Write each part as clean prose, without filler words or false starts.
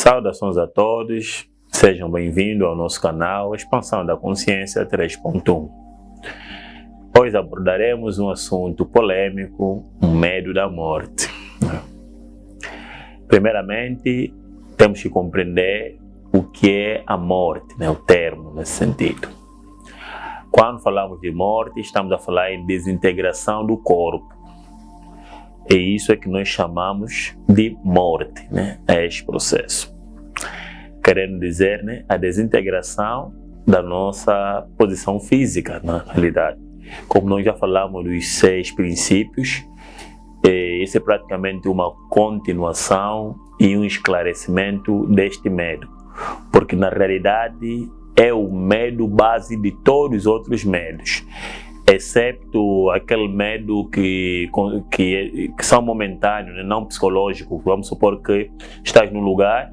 Saudações a todos, sejam bem-vindos ao nosso canal Expansão da Consciência 3.1. Hoje abordaremos um assunto polêmico, o medo da morte. Primeiramente, temos que compreender o que é a morte, o termo nesse sentido. Quando falamos de morte, estamos a falar em desintegração do corpo. E isso é que nós chamamos de morte, é este processo. Querendo dizer, a desintegração da nossa posição física, na realidade. Como nós já falamos dos 6 princípios, esse é praticamente uma continuação e um esclarecimento deste medo. Porque na realidade é o medo base de todos os outros medos. Excepto aquele medo que são momentâneos, não psicológicos. Vamos supor que estás num lugar,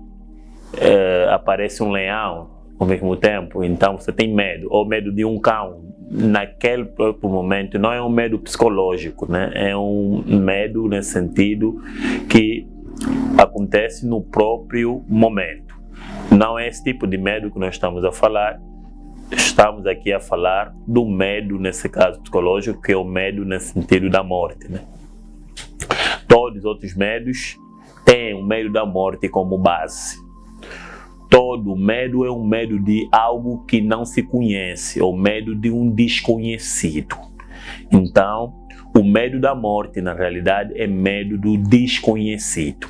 aparece um leão ao mesmo tempo, então você tem medo, ou medo de um cão. Naquele próprio momento não é um medo psicológico, é um medo nesse sentido que acontece no próprio momento. Não é esse tipo de medo que nós estamos a falar. Estamos aqui a falar do medo, nesse caso psicológico, que é o medo nesse sentido da morte. Todos os outros medos têm o medo da morte como base. Todo medo é um medo de algo que não se conhece, ou medo de um desconhecido. Então, o medo da morte, na realidade, é medo do desconhecido.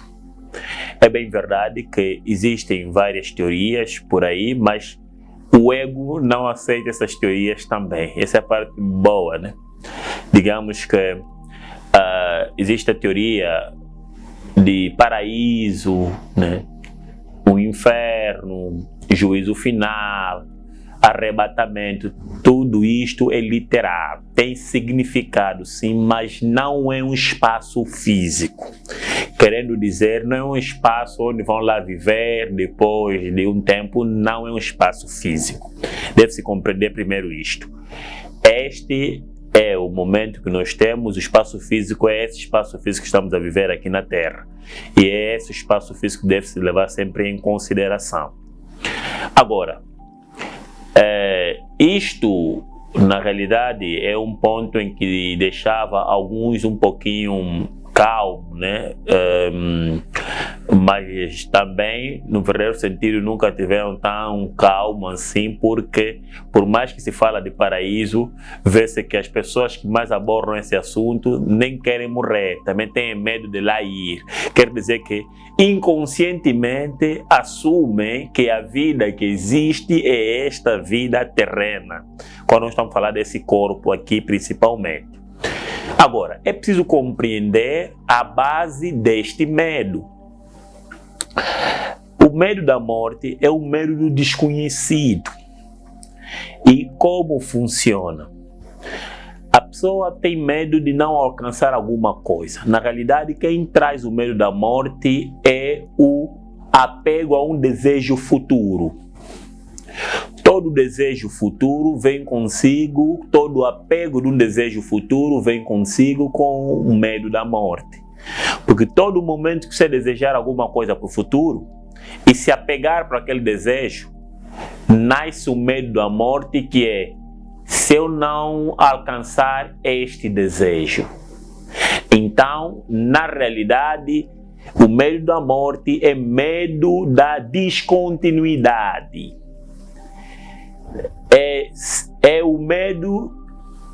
É bem verdade que existem várias teorias por aí, mas o ego não aceita essas teorias também. Essa é a parte boa, Digamos que existe a teoria de paraíso, o inferno, juízo final, arrebatamento. Tudo isto é literal, tem significado sim, mas não é um espaço físico. Querendo dizer, não é um espaço onde vão lá viver depois de um tempo, não é um espaço físico. Deve-se compreender primeiro isto. Este é o momento que nós temos, o espaço físico é esse espaço físico que estamos a viver aqui na Terra. E é esse espaço físico que deve se levar sempre em consideração. Agora, isto, na realidade, é um ponto em que deixava alguns um pouquinho calmo, mas também, no verdadeiro sentido, nunca tiveram tão calmo assim, porque, por mais que se fala de paraíso, vê-se que as pessoas que mais abordam esse assunto nem querem morrer, também têm medo de lá ir. Quer dizer que, inconscientemente, assumem que a vida que existe é esta vida terrena, quando nós estamos falando desse corpo aqui, principalmente. Agora, é preciso compreender a base deste medo. O medo da morte é o medo do desconhecido. E como funciona? A pessoa tem medo de não alcançar alguma coisa. Na realidade, quem traz o medo da morte é o apego a um desejo futuro. Todo desejo futuro vem consigo, todo apego de um desejo futuro vem consigo com o medo da morte. Porque todo momento que você desejar alguma coisa para o futuro e se apegar para aquele desejo, nasce o medo da morte, que é: se eu não alcançar este desejo. Então, na realidade, o medo da morte é medo da descontinuidade. É o medo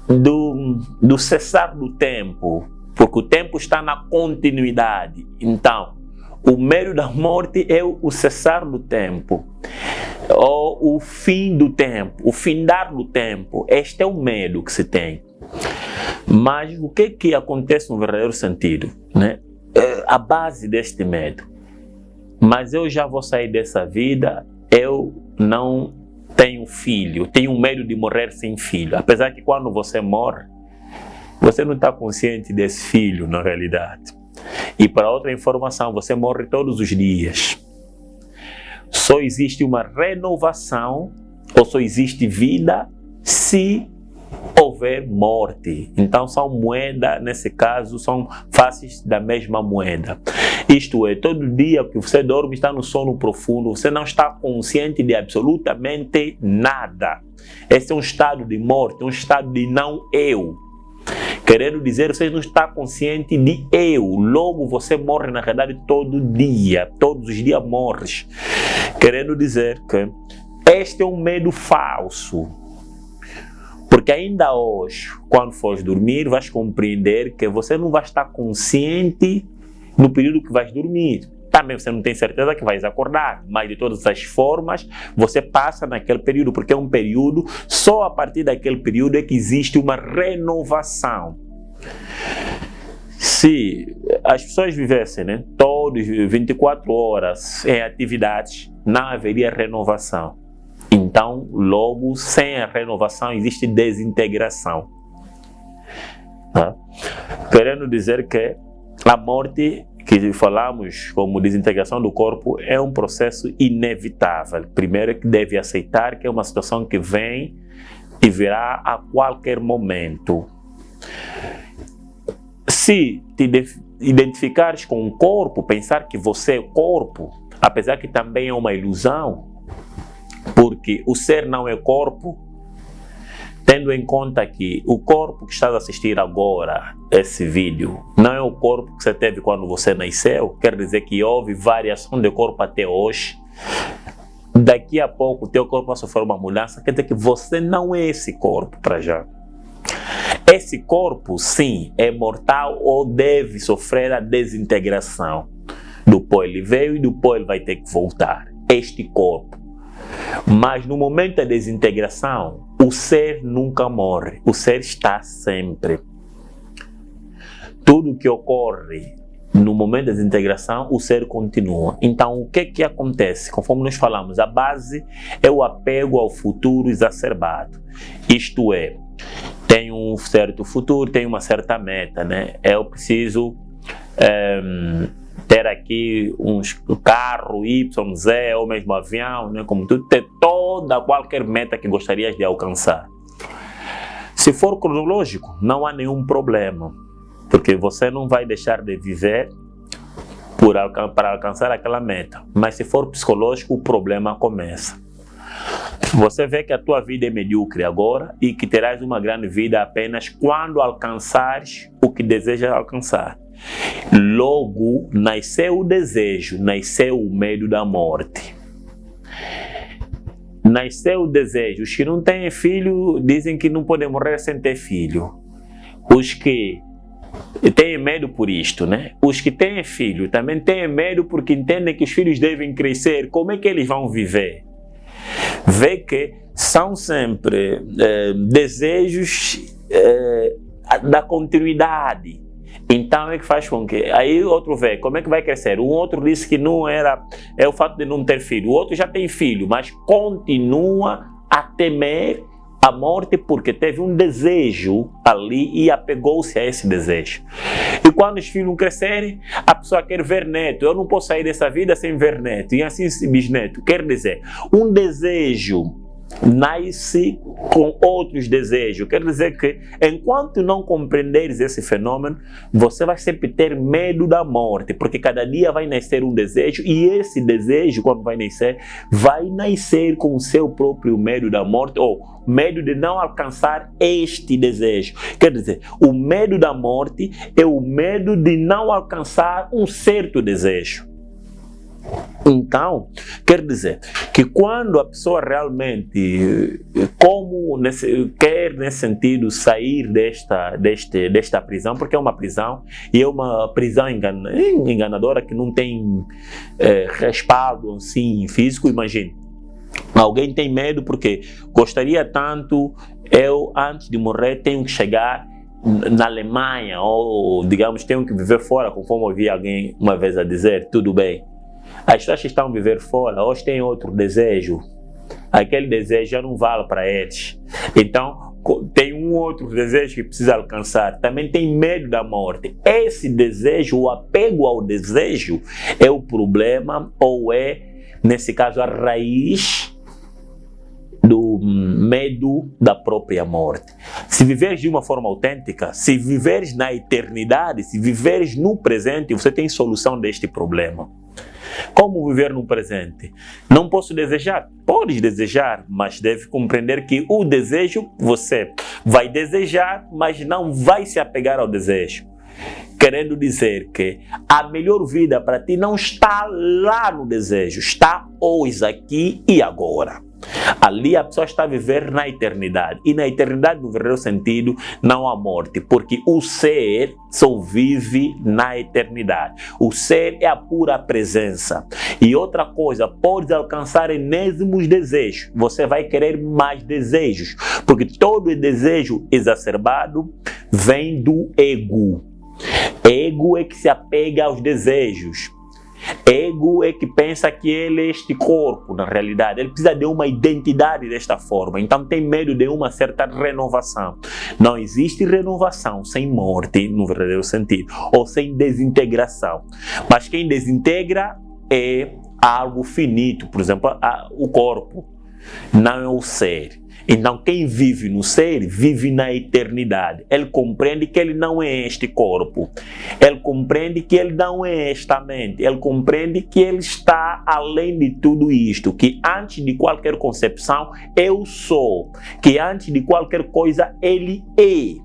do cessar do tempo, porque o tempo está na continuidade. Então, o medo da morte é o cessar do tempo, ou o fim do tempo, o findar do tempo. Este é o medo que se tem. Mas o que acontece no verdadeiro sentido? A base deste medo. Mas eu já vou sair dessa vida, eu não tenho filho, tenho medo de morrer sem filho. Apesar que quando você morre, você não está consciente desse filho na realidade. E para outra informação, você morre todos os dias. Só existe uma renovação, ou só existe vida, se houver morte. Então são moedas, nesse caso, são faces da mesma moeda. Isto é, todo dia que você dorme está no sono profundo, você não está consciente de absolutamente nada. Esse é um estado de morte, um estado de não eu. Querendo dizer, você não está consciente de eu. Logo você morre na realidade todo dia. Todos os dias morres. Querendo dizer que este é um medo falso. Porque ainda hoje, quando fores dormir, vais compreender que você não vai estar consciente no período que vais dormir. Também você não tem certeza que vais acordar, mas de todas as formas, você passa naquele período, porque é um período, só a partir daquele período é que existe uma renovação. Se as pessoas vivessem, né, todos 24 horas em atividades, não haveria renovação. Então, logo, sem a renovação, existe desintegração. Tá? Querendo dizer que a morte, que falamos como desintegração do corpo, é um processo inevitável. Primeiro é que deve aceitar que é uma situação que vem e virá a qualquer momento. Se te identificares com o corpo, pensar que você é o corpo, apesar que também é uma ilusão, porque o ser não é corpo, tendo em conta que o corpo que estás a assistir agora, esse vídeo, não é o corpo que você teve quando você nasceu, quer dizer que houve variação de corpo até hoje. Daqui a pouco o teu corpo vai sofrer uma mudança, quer dizer que você não é esse corpo para já. Esse corpo, sim, é mortal ou deve sofrer a desintegração. Do pó ele veio e do pó ele vai ter que voltar. Este corpo. Mas no momento da desintegração, o ser nunca morre, o ser está sempre. Tudo que ocorre no momento da desintegração, o ser continua. Então, o que acontece? Conforme nós falamos, a base é o apego ao futuro exacerbado. Isto é, tem um certo futuro, tem uma certa meta, né? Eu preciso ter aqui um carro Y, Z, ou mesmo avião, né? Como tudo, ter qualquer meta que gostarias de alcançar. Se for cronológico, não há nenhum problema, porque você não vai deixar de viver para alcançar aquela meta. Mas se for psicológico, o problema começa. Você vê que a tua vida é medíocre agora e que terás uma grande vida apenas quando alcançares o que desejas alcançar. Logo, nasceu o desejo, nasceu o medo da morte. Nasceu o desejo. Os que não têm filho dizem que não podem morrer sem ter filho. Os que têm medo por isto, né? Os que têm filho também têm medo porque entendem que os filhos devem crescer. Como é que eles vão viver? Vê que são sempre desejos da continuidade. Então é que faz com que aí outro vê como é que vai crescer. Um outro disse que não era, é o fato de não ter filho. O outro já tem filho, mas continua a temer a morte porque teve um desejo ali e apegou-se a esse desejo. E quando os filhos crescerem, a pessoa quer ver neto. Eu não posso sair dessa vida sem ver neto. E assim bisneto. Quer dizer, um desejo nasce com outros desejos. Quer dizer que enquanto não compreenderes esse fenômeno, você vai sempre ter medo da morte, porque cada dia vai nascer um desejo e esse desejo, quando vai nascer com o seu próprio medo da morte ou medo de não alcançar este desejo. Quer dizer, o medo da morte é o medo de não alcançar um certo desejo. Então, quer dizer que quando a pessoa realmente quer nesse sentido sair desta prisão, porque é uma prisão e é uma prisão enganadora que não tem respaldo assim, físico, imagine. Alguém tem medo porque gostaria tanto, eu antes de morrer tenho que chegar na Alemanha ou digamos tenho que viver fora, conforme eu ouvi alguém uma vez a dizer, tudo bem. As pessoas que estão a viver fora, hoje têm outro desejo. Aquele desejo já não vale para eles. Então, tem um outro desejo que precisa alcançar. Também tem medo da morte. Esse desejo, o apego ao desejo, é o problema ou é, nesse caso, a raiz do medo da própria morte. Se viveres de uma forma autêntica, se viveres na eternidade, se viveres no presente, você tem solução deste problema. Como viver no presente? Não posso desejar? Podes desejar, mas deve compreender que o desejo você vai desejar, mas não vai se apegar ao desejo. Querendo dizer que a melhor vida para ti não está lá no desejo, está hoje, aqui e agora. Ali a pessoa está a viver na eternidade. E na eternidade, no verdadeiro sentido, não há morte. Porque o ser só vive na eternidade. O ser é a pura presença. E outra coisa, podes alcançar enésimos desejos. Você vai querer mais desejos. Porque todo desejo exacerbado vem do ego. Ego é que se apega aos desejos. Ego é que pensa que ele é este corpo, na realidade. Ele precisa de uma identidade desta forma. Então tem medo de uma certa renovação. Não existe renovação sem morte, no verdadeiro sentido, ou sem desintegração. Mas quem desintegra é algo finito, por exemplo, o corpo, não é o ser. Então quem vive no ser, vive na eternidade. Ele compreende que ele não é este corpo. Ele compreende que ele não é esta mente. Ele compreende que ele está além de tudo isto. Que antes de qualquer concepção, eu sou. Que antes de qualquer coisa, ele é.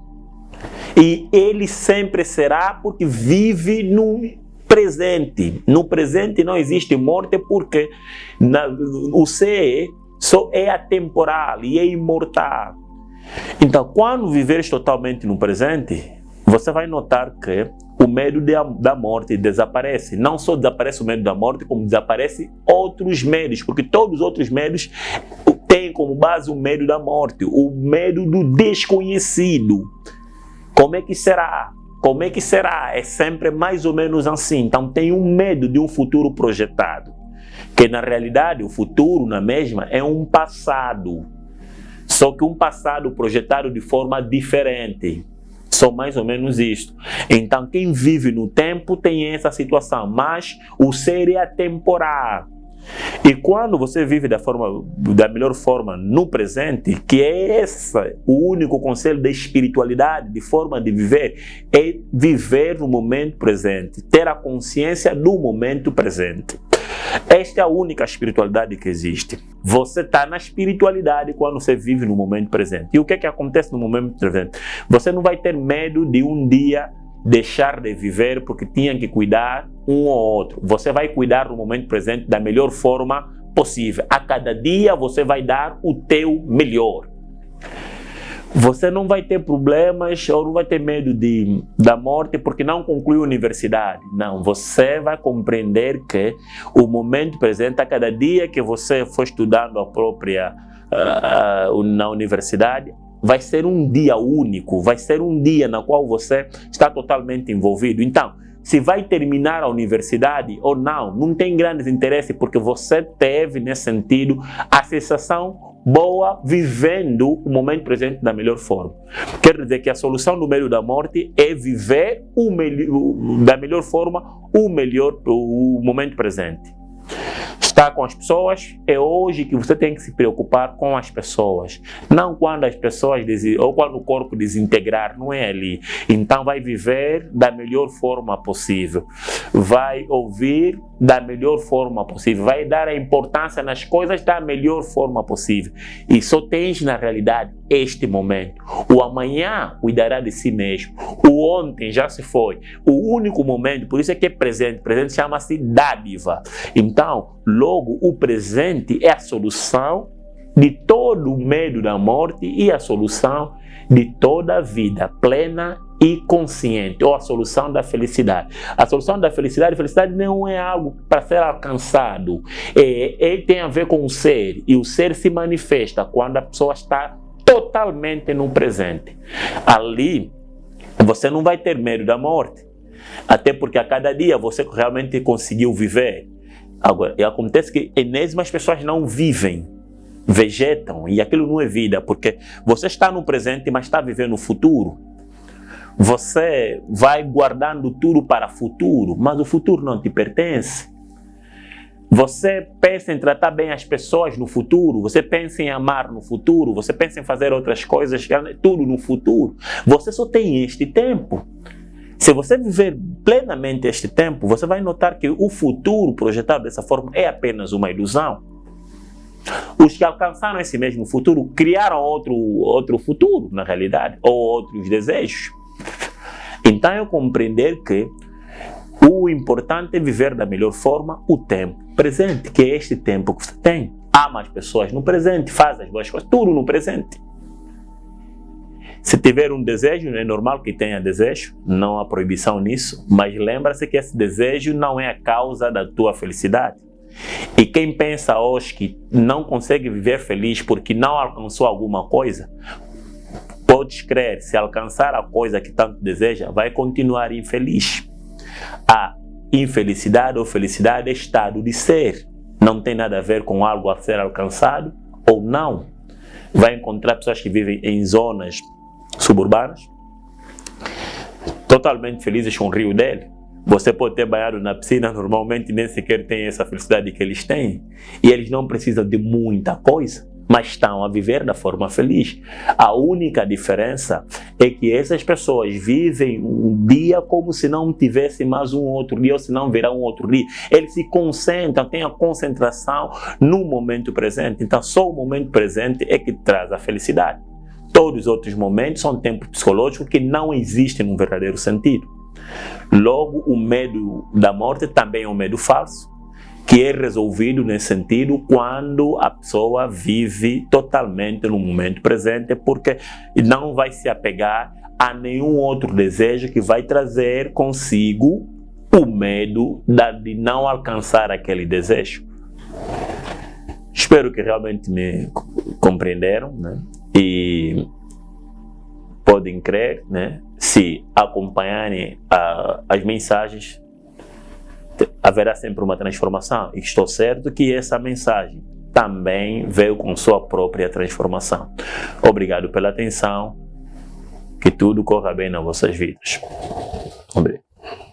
E ele sempre será porque vive no presente. No presente não existe morte porque o ser só é atemporal e é imortal. Então, quando viveres totalmente no presente, você vai notar que o medo da morte desaparece. Não só desaparece o medo da morte, como desaparece outros medos, porque todos os outros medos têm como base o medo da morte, o medo do desconhecido. Como é que será? Como é que será? É sempre mais ou menos assim. Então, tem um medo de um futuro projetado. Que na realidade o futuro na mesma é um passado, só que um passado projetado de forma diferente, só mais ou menos isto. Então quem vive no tempo tem essa situação, mas o ser é atemporal. E quando você vive da melhor forma no presente, que é esse o único conselho da espiritualidade, de forma de viver, é viver no momento presente, ter a consciência do momento presente. Esta é a única espiritualidade que existe. Você está na espiritualidade quando você vive no momento presente. E o que acontece no momento presente? Você não vai ter medo de um dia deixar de viver porque tinha que cuidar um ou outro. Você vai cuidar no momento presente da melhor forma possível. A cada dia você vai dar o teu melhor. Você não vai ter problemas ou não vai ter medo da morte porque não concluiu a universidade. Não, você vai compreender que o momento presente, a cada dia que você for estudando na universidade, vai ser um dia único, vai ser um dia no qual você está totalmente envolvido. Então, se vai terminar a universidade ou não tem grandes interesses porque você teve, nesse sentido, a sensação boa vivendo o momento presente da melhor forma. Quer dizer que a solução do medo da morte é viver da melhor forma o momento presente. Estar com as pessoas é hoje que você tem que se preocupar com as pessoas, não quando as pessoas ou quando o corpo desintegrar, não é ali. Então vai viver da melhor forma possível, vai ouvir da melhor forma possível, vai dar a importância nas coisas da melhor forma possível. E só tens na realidade este momento. O amanhã cuidará de si mesmo. O ontem já se foi. O único momento, por isso é que é presente. Presente chama-se dádiva. Então, logo, o presente é a solução de todo o medo da morte e a solução de toda a vida plena e consciente, ou a solução da felicidade. A solução da felicidade não é algo para ser alcançado. Ele tem a ver com o ser, e o ser se manifesta quando a pessoa está totalmente no presente. Ali, você não vai ter medo da morte, até porque a cada dia você realmente conseguiu viver. Agora, acontece que enésimas pessoas não vivem, vegetam, e aquilo não é vida, porque você está no presente, mas está vivendo o futuro. Você vai guardando tudo para o futuro, mas o futuro não te pertence. Você pensa em tratar bem as pessoas no futuro, você pensa em amar no futuro, você pensa em fazer outras coisas, tudo no futuro. Você só tem este tempo. Se você viver plenamente este tempo, você vai notar que o futuro projetado dessa forma é apenas uma ilusão. Os que alcançaram esse mesmo futuro criaram outro futuro, na realidade, ou outros desejos. Então, eu compreender que o importante é viver da melhor forma o tempo presente, que é este tempo que você tem. Ama as pessoas no presente, faz as boas coisas, tudo no presente. Se tiver um desejo, é normal que tenha desejo, não há proibição nisso, mas lembra-se que esse desejo não é a causa da tua felicidade. E quem pensa hoje que não consegue viver feliz porque não alcançou alguma coisa, podes crer, se alcançar a coisa que tanto deseja, vai continuar infeliz. A infelicidade ou felicidade é estado de ser. Não tem nada a ver com algo a ser alcançado ou não. Vai encontrar pessoas que vivem em zonas suburbanas, totalmente felizes com o rio dele. Você pode ter banhado na piscina, normalmente nem sequer tem essa felicidade que eles têm. E eles não precisam de muita coisa, mas estão a viver da forma feliz. A única diferença é que essas pessoas vivem um dia como se não tivesse mais um outro dia, ou se não verá um outro dia. Eles se concentram, têm a concentração no momento presente. Então, só o momento presente é que traz a felicidade. Todos os outros momentos são tempos psicológicos que não existem no verdadeiro sentido. Logo, o medo da morte também é um medo falso, que é resolvido nesse sentido quando a pessoa vive totalmente no momento presente, porque não vai se apegar a nenhum outro desejo que vai trazer consigo o medo de não alcançar aquele desejo. Espero que realmente me compreenderam, né? E podem crer, né? Se acompanharem as mensagens, haverá sempre uma transformação. E estou certo que essa mensagem também veio com sua própria transformação. Obrigado pela atenção. Que tudo corra bem nas vossas vidas. Obrigado.